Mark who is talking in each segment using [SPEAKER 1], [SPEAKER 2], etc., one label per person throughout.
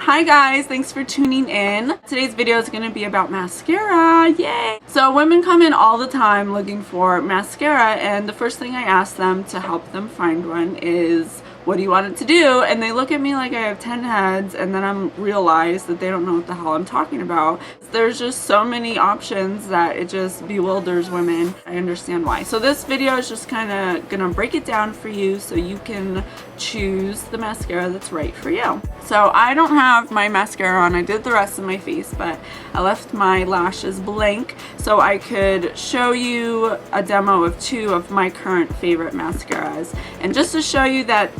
[SPEAKER 1] Hi guys, thanks for tuning in. Today's video is going to be about mascara. Yay! So women come in all the time looking for mascara, and the first thing I ask them to help them find one is, what do you want it to do? And they look at me like I have 10 heads, and then I realize that they don't know what the hell I'm talking about. There's just so many options that it just bewilders women. I understand why. So this video is just kind of gonna break it down for you so you can choose the mascara that's right for you. So I don't have my mascara on. I did the rest of my face, but I left my lashes blank so I could show you a demo of two of my current favorite mascaras. And just to show you that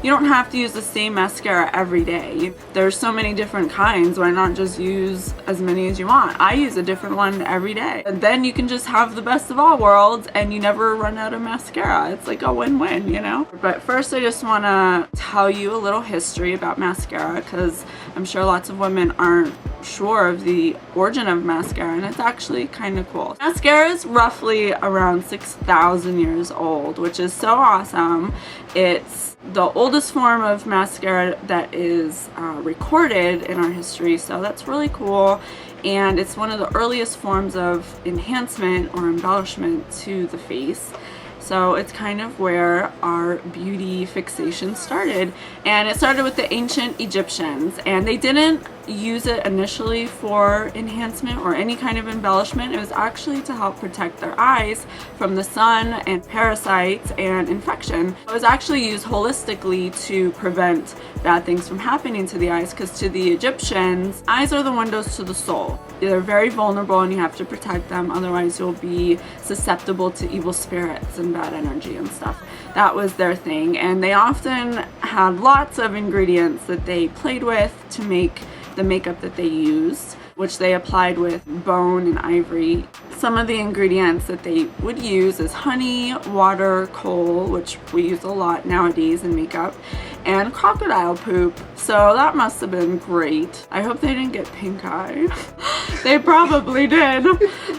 [SPEAKER 1] you don't have to use the same mascara every day. There's so many different kinds. Why not just use as many as you want? I use a different one every day. And then you can just have the best of all worlds and you never run out of mascara. It's like a win-win, you know? But first I just want to tell you a little history about mascara, because I'm sure lots of women aren't sure of the origin of mascara, and it's actually kind of cool. Mascara is roughly around 6,000 years old, which is so awesome. It's the oldest form of mascara that is recorded in our history, so that's really cool. And it's one of the earliest forms of enhancement or embellishment to the face. So it's kind of where our beauty fixation started. And it started with the ancient Egyptians, and they didn't use it initially for enhancement or any kind of embellishment. It was actually to help protect their eyes from the sun and parasites and infection. It was actually used holistically to prevent bad things from happening to the eyes, because to the Egyptians, eyes are the windows to the soul. They're very vulnerable and you have to protect them, otherwise you'll be susceptible to evil spirits and bad energy and stuff. That was their thing, and they often had lots of ingredients that they played with to make the makeup that they used, which they applied with bone and ivory. Some of the ingredients that they would use is honey, water, coal, which we use a lot nowadays in makeup, and crocodile poop. So that must have been great. I hope they didn't get pink eye. They probably did.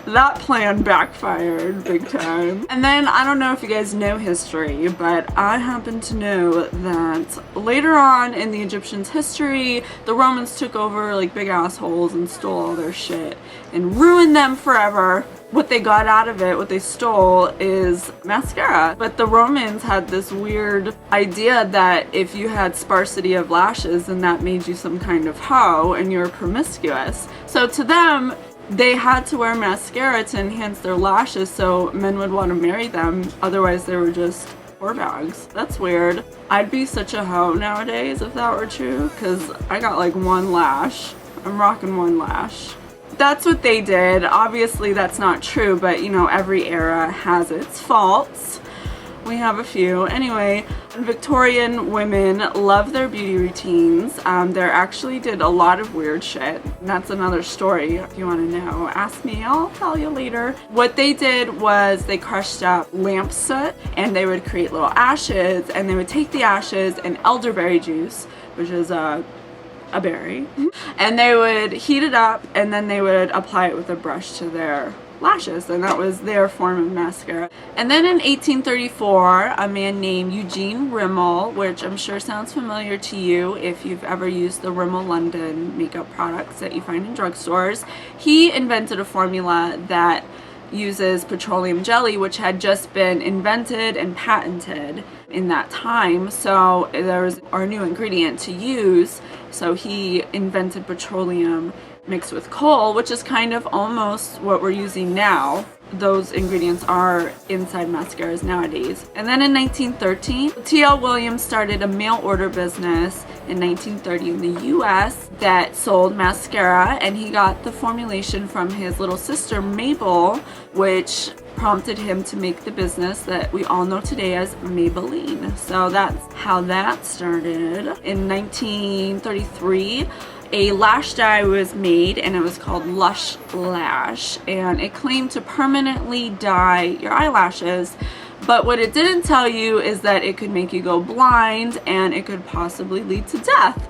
[SPEAKER 1] That plan backfired big time. And then, I don't know if you guys know history, but I happen to know that later on in the Egyptians' history, the Romans took over like big assholes and stole all their shit and ruined them forever. What they got out of it, what they stole, is mascara. But the Romans had this weird idea that if you had sparsity of lashes, then that made you some kind of hoe and you're promiscuous. So to them, they had to wear mascara to enhance their lashes so men would want to marry them. Otherwise, they were just whore bags. That's weird. I'd be such a hoe nowadays if that were true, because I got like one lash. I'm rocking one lash. That's what they did. Obviously that's not true, but you know, every era has its faults. We have a few. Anyway, Victorian women love their beauty routines. They actually did a lot of weird shit. That's another story if you want to know. Ask me, I'll tell you later. What they did was they crushed up lamp soot and they would create little ashes, and they would take the ashes and elderberry juice, which is a berry, and they would heat it up and then they would apply it with a brush to their lashes, and that was their form of mascara. And then in 1834, a man named Eugene Rimmel, which I'm sure sounds familiar to you if you've ever used the Rimmel London makeup products that you find in drugstores, he invented a formula that uses petroleum jelly, which had just been invented and patented in that time. So there was our new ingredient to use. So he invented petroleum mixed with coal, which is kind of almost what we're using now. Those ingredients are inside mascaras nowadays. And then in 1913, T.L. Williams started a mail order business in 1930 in the US that sold mascara, and he got the formulation from his little sister Mabel, which prompted him to make the business that we all know today as Maybelline. So that's how that started. In 1933, a lash dye was made, and it was called Lush Lash, and it claimed to permanently dye your eyelashes. But what it didn't tell you is that it could make you go blind and it could possibly lead to death.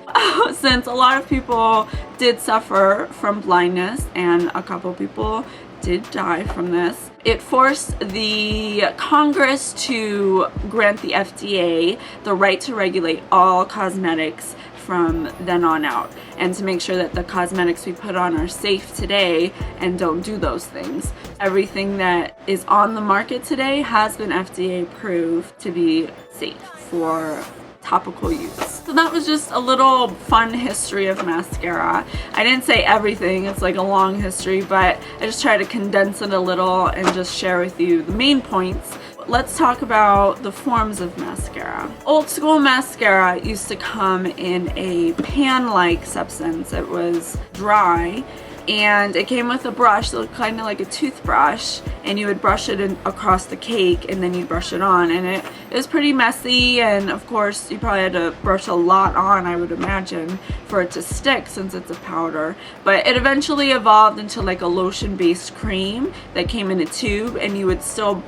[SPEAKER 1] Since a lot of people did suffer from blindness and a couple people did die from this, it forced the Congress to grant the FDA the right to regulate all cosmetics from then on out, and to make sure that the cosmetics we put on are safe today and don't do those things. Everything that is on the market today has been FDA approved to be safe for topical use. So that was just a little fun history of mascara. I didn't say everything, it's like a long history, but I just tried to condense it a little and just share with you the main points. Let's talk about the forms of mascara. Old school mascara used to come in a pan-like substance. It was dry and it came with a brush that looked kind of like a toothbrush, and you would brush it across the cake and then you'd brush it on, and it was pretty messy, and of course you probably had to brush a lot on, I would imagine, for it to stick since it's a powder. But it eventually evolved into like a lotion based cream that came in a tube, and you would still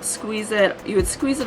[SPEAKER 1] squeeze it,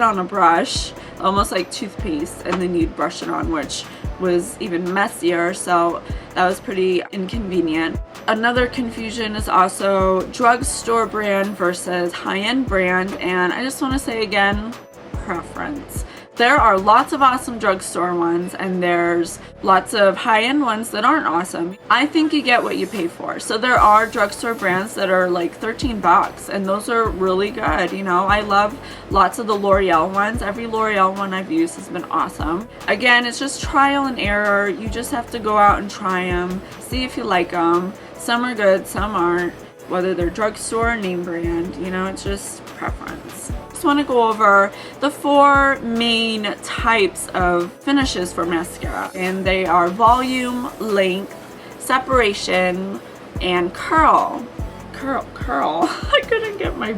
[SPEAKER 1] on a brush almost like toothpaste, and then you'd brush it on, which was even messier, so that was pretty inconvenient. Another confusion is also drugstore brand versus high-end brand, and I just want to say again, preference. There are lots of awesome drugstore ones, and there's lots of high-end ones that aren't awesome. I think you get what you pay for. So there are drugstore brands that are like 13 bucks, and those are really good. You know, I love lots of the L'Oreal ones. Every L'Oreal one I've used has been awesome. Again, it's just trial and error. You just have to go out and try them, see if you like them. Some are good, some aren't, whether they're drugstore or name brand. You know, it's just preference. Want to go over the 4 main types of finishes for mascara, and they are volume, length, separation, and curl. I couldn't get my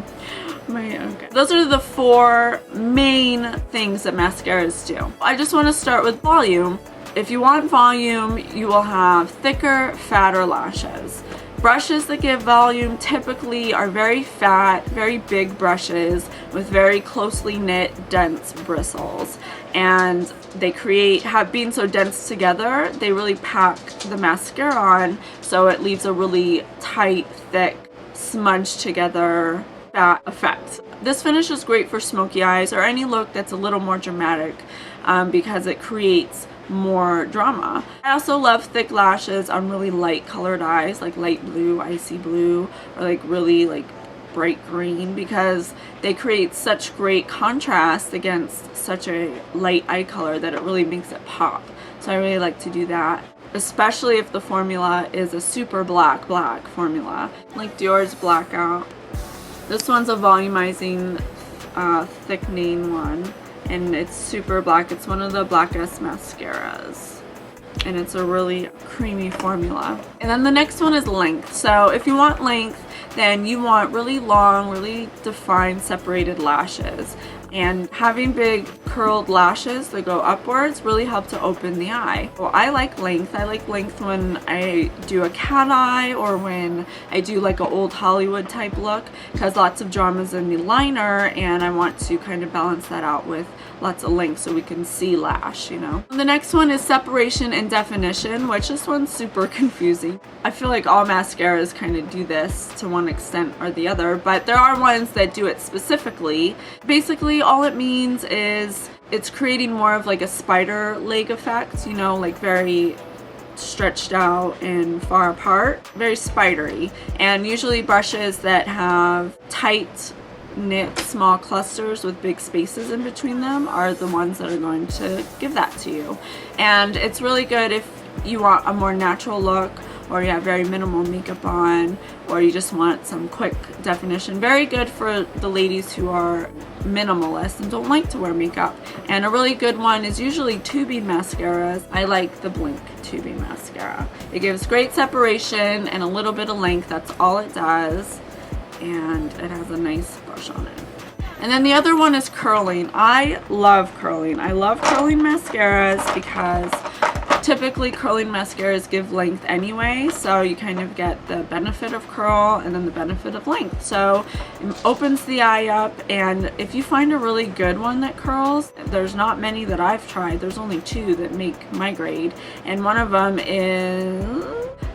[SPEAKER 1] okay. Those are the 4 main things that mascaras do. I just want to start with volume. If you want volume, you will have thicker, fatter lashes. Brushes that give volume typically are very fat, very big brushes with very closely knit, dense bristles. And they being so dense together, they really pack the mascara on, so it leaves a really tight, thick, smudged together fat effect. This finish is great for smoky eyes or any look that's a little more dramatic, because it creates more drama. I also love thick lashes on really light colored eyes, like light blue, icy blue, or like really like bright green, because they create such great contrast against such a light eye color that it really makes it pop. So I really like to do that, especially if the formula is a super black formula, like Dior's Blackout. This one's a volumizing thickening one, and it's super black. It's one of the blackest mascaras, and it's a really creamy formula. And then the next one is length. So if you want length, then you want really long, really defined, separated lashes. And having big curled lashes that go upwards really help to open the eye. Well, I like length. I like length when I do a cat eye or when I do like an old Hollywood type look, because lots of drama's in the liner, and I want to kind of balance that out with lots of length so we can see lash, you know. The next one is separation and definition, which this one's super confusing. I feel like all mascaras kind of do this to one extent or the other, but there are ones that do it specifically. Basically, all it means is it's creating more of like a spider leg effect, you know, like very stretched out and far apart, very spidery. And usually brushes that have tight knit small clusters with big spaces in between them are the ones that are going to give that to you. And it's really good if you want a more natural look, or you have very minimal makeup on, or you just want some quick definition. Very good for the ladies who are minimalist and don't like to wear makeup. And a really good one is usually tubing mascaras. I like the Blink tubing mascara. It gives great separation and a little bit of length. That's all it does, and it has a nice brush on it. And then the other one is curling. I love curling. I love curling mascaras because typically curling mascaras give length anyway, so you kind of get the benefit of curl and then the benefit of length. So it opens the eye up, and if you find a really good one that curls, there's not many that I've tried. There's only 2 that make my grade, and one of them is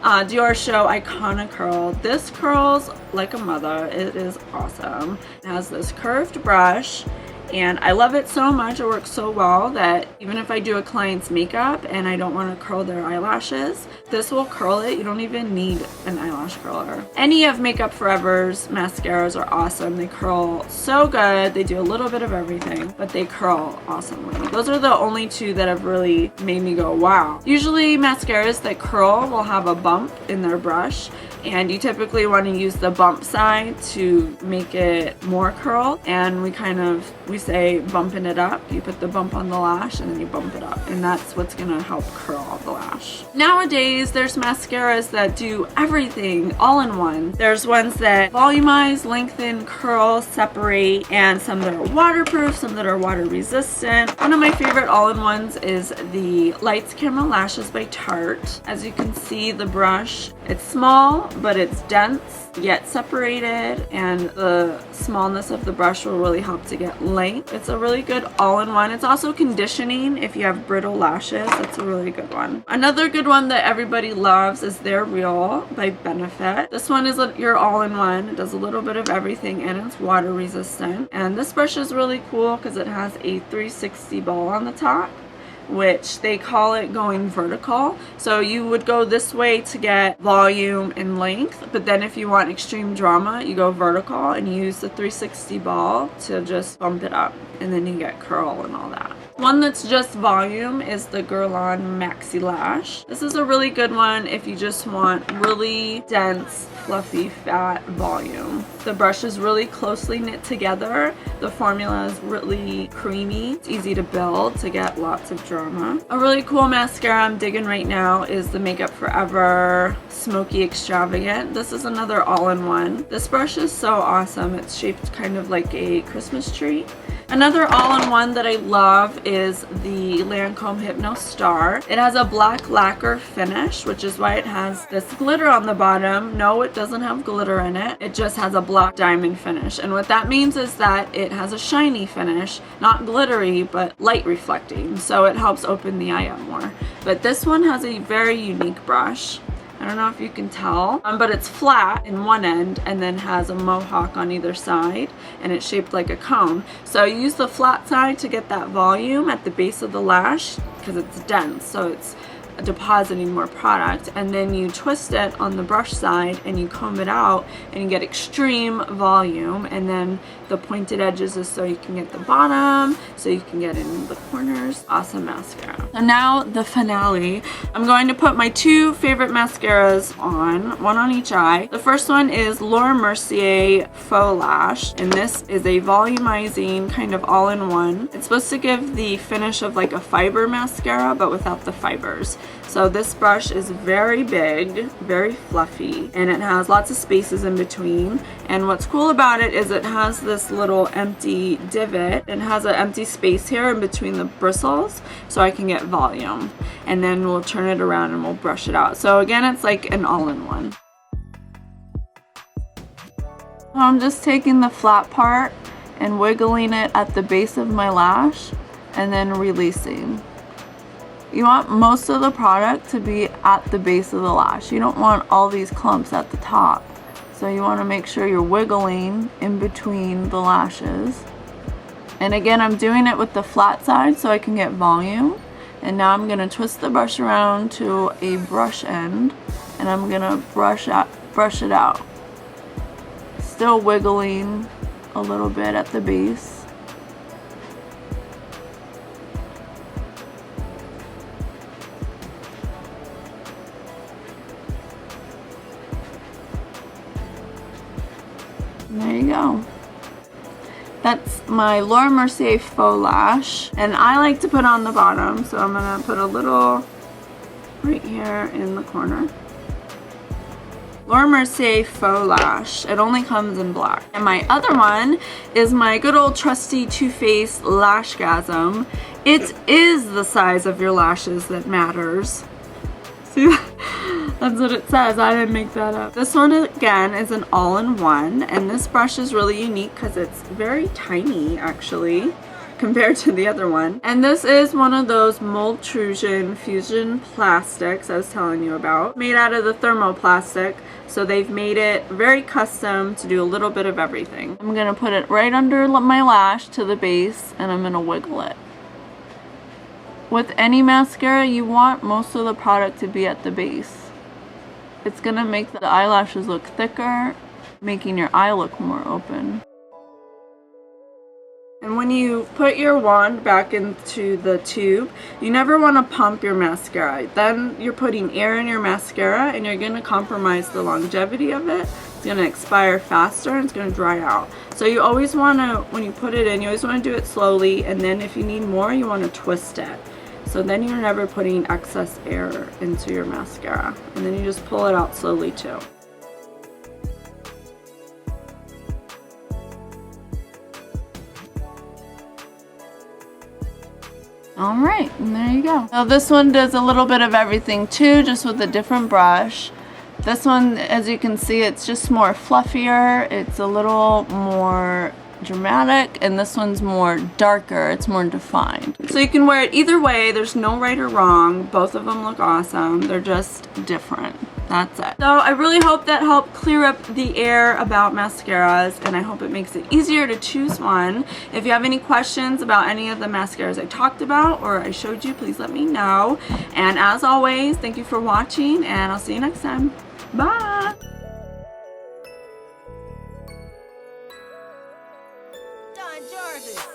[SPEAKER 1] Dior Show Iconic Curl. This curls like a mother. It is awesome. It has this curved brush, and I love it so much. It works so well that even if I do a client's makeup and I don't want to curl their eyelashes, this will curl it. You don't even need an eyelash curler. Any of Makeup Forever's mascaras are awesome. They curl so good. They do a little bit of everything, but they curl awesomely. Those are the only two that have really made me go, wow. Usually mascaras that curl will have a bump in their brush, and you typically want to use the bump side to make it more curl, and we say bumping it up. You put the bump on the lash and then you bump it up, and that's what's gonna help curl the lash. Nowadays there's mascaras that do everything all in one. There's ones that volumize, lengthen, curl, separate, and some that are waterproof, some that are water resistant. One of my favorite all-in-ones is the Lights Camera Lashes by Tarte. As you can see, the brush, it's small but it's dense yet separated, and the smallness of the brush will really help to get length. It's a really good all-in-one. It's also conditioning if you have brittle lashes. That's a really good one. Another good one that everybody loves is They're Real by Benefit. This one is your all-in-one. It does a little bit of everything and it's water resistant. And this brush is really cool because it has a 360 ball on the top, which they call it going vertical. So you would go this way to get volume and length, but then if you want extreme drama, you go vertical and you use the 360 ball to just bump it up, and then you get curl and all that. One that's just volume is the Guerlain Maxi Lash. This is a really good one if you just want really dense, fluffy, fat volume. The brush is really closely knit together. The formula is really creamy. It's easy to build to get lots of drama. A really cool mascara I'm digging right now is the Makeup Forever Smoky Extravagant. This is another all-in-one. This brush is so awesome. It's shaped kind of like a Christmas tree. Another all-in-one that I love is the Lancome Hypnose Star. It has a black lacquer finish, which is why it has this glitter on the bottom. No, it doesn't have glitter in it. It just has a black diamond finish. And what that means is that it has a shiny finish, not glittery, but light reflecting. So it helps open the eye up more. But this one has a very unique brush. I don't know if you can tell, but it's flat in one end and then has a mohawk on either side, and it's shaped like a cone. So you use the flat side to get that volume at the base of the lash because it's dense, so it's depositing more product, and then you twist it on the brush side and you comb it out and you get extreme volume, and then the pointed edges is so you can get the bottom, so you can get in the corners. Awesome mascara. So now the finale. I'm going to put my two favorite mascaras on, one on each eye. The first one is Laura Mercier Faux Lash, and this is a volumizing kind of all-in-one. It's supposed to give the finish of like a fiber mascara but without the fibers. So this brush is very big, very fluffy, and it has lots of spaces in between. And what's cool about it is it has this little empty divot and has an empty space here in between the bristles, so I can get volume. And then we'll turn it around and we'll brush it out. So again, it's like an all-in-one. I'm just taking the flat part and wiggling it at the base of my lash and then releasing. You want most of the product to be at the base of the lash. You don't want all these clumps at the top. So you want to make sure you're wiggling in between the lashes. And again, I'm doing it with the flat side so I can get volume. And now I'm going to twist the brush around to a brush end, and I'm going to brush it out. Still wiggling a little bit at the base. And there you go. That's my Laura Mercier Faux Lash, and I like to put on the bottom, so I'm gonna put a little right here in the corner. Laura Mercier Faux Lash. It only comes in black. And my other one is my good old trusty Too Faced Lashgasam. It is the size of your lashes that matters. See, that's what it says. I didn't make that up. This one again is an all-in-one, and this brush is really unique because it's very tiny actually. compared to the other one. And this is one of those Moldtrusion fusion plastics I was telling you about, made out of the thermoplastic. So they've made it very custom to do a little bit of everything. I'm gonna put it right under my lash to the base, and I'm gonna wiggle it. With any mascara, you want most of the product to be at the base. It's gonna make the eyelashes look thicker, making your eye look more open. And when you put your wand back into the tube, you never want to pump your mascara. Then you're putting air in your mascara and you're going to compromise the longevity of it. It's going to expire faster and it's going to dry out. So you always want to, when you put it in, you always want to do it slowly, and then if you need more, you want to twist it. So then you're never putting excess air into your mascara. And then you just pull it out slowly too. Alright, and there you go. Now this one does a little bit of everything too, just with a different brush. This one, as you can see, it's just more fluffier, it's a little more dramatic, and this one's more darker, it's more defined. So you can wear it either way, there's no right or wrong, both of them look awesome, they're just different. That's it. So I really hope that helped clear up the air about mascaras, and I hope it makes it easier to choose one. If you have any questions about any of the mascaras I talked about or I showed you, please let me know. And as always, thank you for watching, and I'll see you next time. Bye!
[SPEAKER 2] John Jarvis.